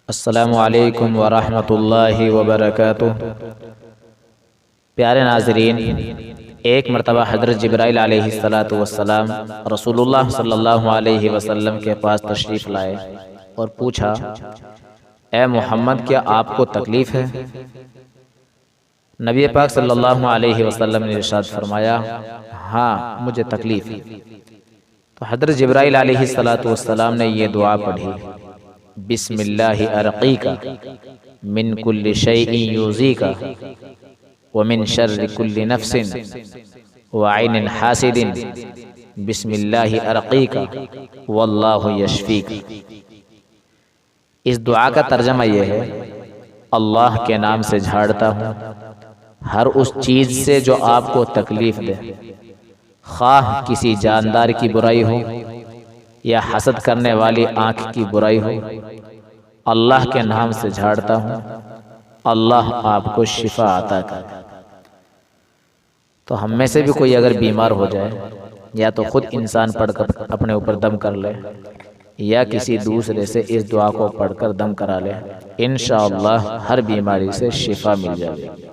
السلام علیکم ورحمۃ اللہ وبرکاتہ۔ پیارے ناظرین، ایک مرتبہ حضرت جبرائیل علیہ السلام رسول اللہ صلی اللہ علیہ وسلم کے پاس تشریف لائے اور پوچھا، اے محمد، کیا آپ کو تکلیف ہے؟ نبی پاک صلی اللہ علیہ وسلم نے ارشاد فرمایا، ہاں مجھے تکلیف ہے۔ تو حضرت جبرائیل علیہ السلام نے یہ دعا پڑھی، بسم اللہ ارقیک من کل شیء یؤذیک ومن شر کل نفس وعین حاسد بسم اللہ ارقیک واللہ یشفیک۔ اس دعا کا ترجمہ یہ ہے، اللہ کے نام سے جھاڑتا ہوں ہر اس چیز سے جو آپ کو تکلیف دے، خواہ کسی جاندار کی برائی ہو یا حسد کرنے والی آنکھ کی برائی ہو، اللہ کے نام سے جھاڑتا ہوں، اللہ آپ کو شفا عطا کرے۔ تو ہم میں سے بھی کوئی اگر بیمار ہو جائے، یا تو خود انسان پڑھ کر اپنے اوپر دم کر لے، یا کسی دوسرے سے اس دعا کو پڑھ کر دم کرا لے، انشاءاللہ ہر بیماری سے شفا مل جائے گی۔